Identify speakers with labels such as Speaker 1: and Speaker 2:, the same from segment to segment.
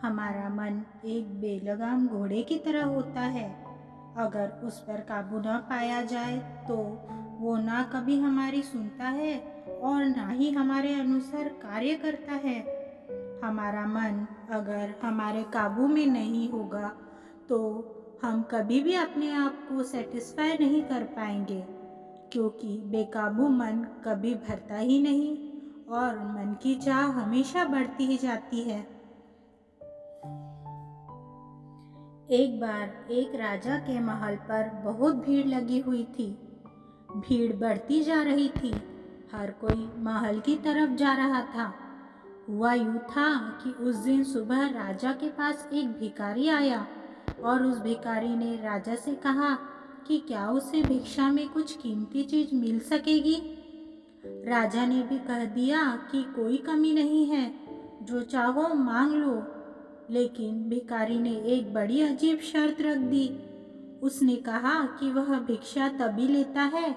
Speaker 1: हमारा मन एक बेलगाम घोड़े की तरह होता है। अगर उस पर काबू न पाया जाए तो वो ना कभी हमारी सुनता है और ना ही हमारे अनुसार कार्य करता है। हमारा मन अगर हमारे काबू में नहीं होगा तो हम कभी भी अपने आप को सेटिस्फाई नहीं कर पाएंगे, क्योंकि बेकाबू मन कभी भरता ही नहीं और मन की चाह हमेशा बढ़ती ही जाती है। एक बार एक राजा के महल पर बहुत भीड़ लगी हुई थी। भीड़ बढ़ती जा रही थी। हर कोई महल की तरफ जा रहा था। हुआ यूं था कि उस दिन सुबह राजा के पास एक भिखारी आया और उस भिखारी ने राजा से कहा कि क्या उसे भिक्षा में कुछ कीमती चीज मिल सकेगी। राजा ने भी कह दिया कि कोई कमी नहीं है, जो चाहो मांग लो। लेकिन भिखारी ने एक बड़ी अजीब शर्त रख दी। उसने कहा कि वह भिक्षा तभी लेता है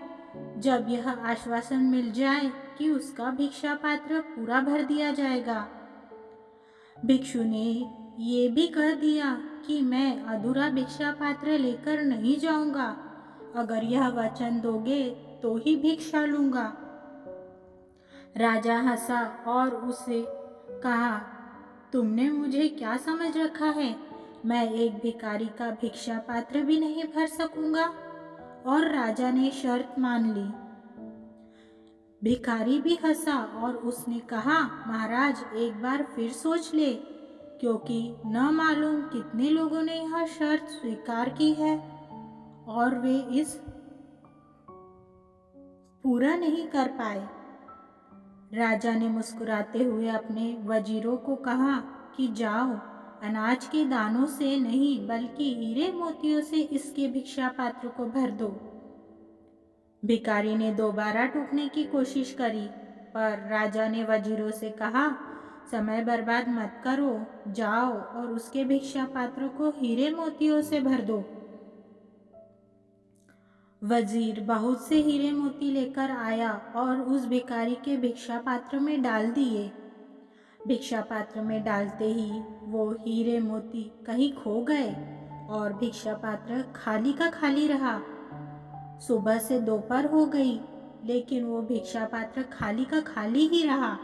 Speaker 1: जब यह आश्वासन मिल जाए कि उसका भिक्षा पात्र पूरा भर दिया जाएगा। भिक्षु ने ये भी कह दिया कि मैं अधूरा भिक्षा पात्र लेकर नहीं जाऊंगा। अगर यह वचन दोगे तो ही भिक्षा लूंगा। राजा हंसा और उसे कहा, तुमने मुझे क्या समझ रखा है? मैं एक भिखारी का भिक्षा पात्र भी नहीं भर सकूंगा। और राजा ने शर्त मान ली। भिखारी भी हंसा और उसने कहा, महाराज एक बार फिर सोच ले, क्योंकि न मालूम कितने लोगों ने यह शर्त स्वीकार की है और वे इस पूरा नहीं कर पाए। राजा ने मुस्कुराते हुए अपने वजीरों को कहा कि जाओ, अनाज के दानों से नहीं बल्कि हीरे मोतियों से इसके भिक्षा पात्र को भर दो। भिखारी ने दोबारा टूटने की कोशिश करी, पर राजा ने वजीरों से कहा, समय बर्बाद मत करो, जाओ और उसके भिक्षा पात्र को हीरे मोतियों से भर दो। वजीर बहुत से हीरे मोती लेकर आया और उस भिखारी के भिक्षा पात्र में डाल दिए। भिक्षा पात्र में डालते ही वो हीरे मोती कहीं खो गए और भिक्षा पात्र खाली का खाली रहा। सुबह से दोपहर हो गई, लेकिन वो भिक्षा पात्र खाली का खाली ही रहा।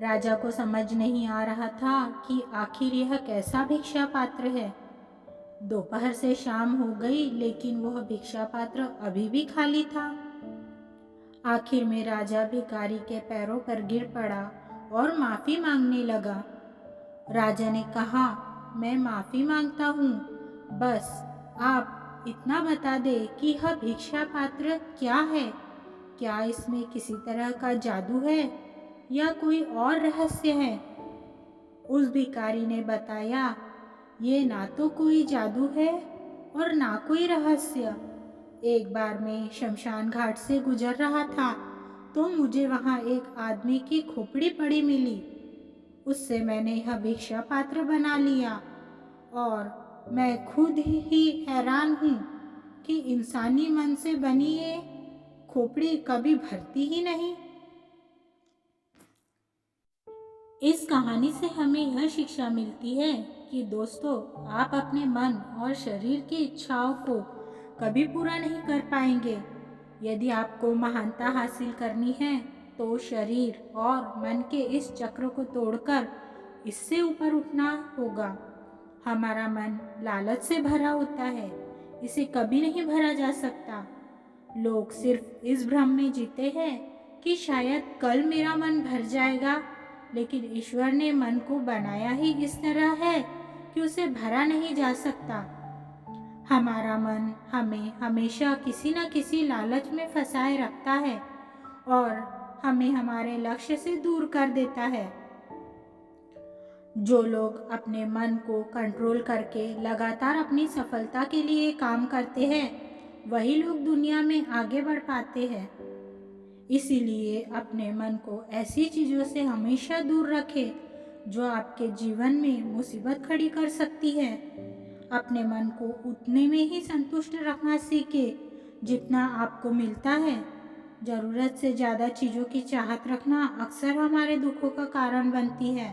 Speaker 1: राजा को समझ नहीं आ रहा था कि आखिर यह कैसा भिक्षा पात्र है। दोपहर से शाम हो गई, लेकिन वह भिक्षा पात्र अभी भी खाली था। आखिर में राजा भिखारी के पैरों पर गिर पड़ा और माफी मांगने लगा। राजा ने कहा, मैं माफी मांगता हूँ, बस आप इतना बता दे कि यह भिक्षा पात्र क्या है। क्या इसमें किसी तरह का जादू है या कोई और रहस्य है? उस भिखारी ने बताया, ये ना तो कोई जादू है और ना कोई रहस्य। एक बार मैं शमशान घाट से गुजर रहा था तो मुझे वहाँ एक आदमी की खोपड़ी पड़ी मिली। उससे मैंने यह भिक्षा पात्र बना लिया और मैं खुद ही हैरान हूँ कि इंसानी मन से बनी ये खोपड़ी कभी भरती ही नहीं। इस कहानी से हमें यह शिक्षा मिलती है कि दोस्तों, आप अपने मन और शरीर की इच्छाओं को कभी पूरा नहीं कर पाएंगे। यदि आपको महानता हासिल करनी है तो शरीर और मन के इस चक्र को तोड़कर इससे ऊपर उठना होगा। हमारा मन लालच से भरा होता है, इसे कभी नहीं भरा जा सकता। लोग सिर्फ इस भ्रम में जीते हैं कि शायद कल मेरा मन भर जाएगा, लेकिन ईश्वर ने मन को बनाया ही इस तरह है कि उसे भरा नहीं जा सकता। हमारा मन हमें हमेशा किसी न किसी लालच में फंसाए रखता है और हमें हमारे लक्ष्य से दूर कर देता है। जो लोग अपने मन को कंट्रोल करके लगातार अपनी सफलता के लिए काम करते हैं, वही लोग दुनिया में आगे बढ़ पाते हैं। इसीलिए अपने मन को ऐसी चीज़ों से हमेशा दूर रखें जो आपके जीवन में मुसीबत खड़ी कर सकती है। अपने मन को उतने में ही संतुष्ट रखना सीखें जितना आपको मिलता है। ज़रूरत से ज़्यादा चीज़ों की चाहत रखना अक्सर हमारे दुखों का कारण बनती है।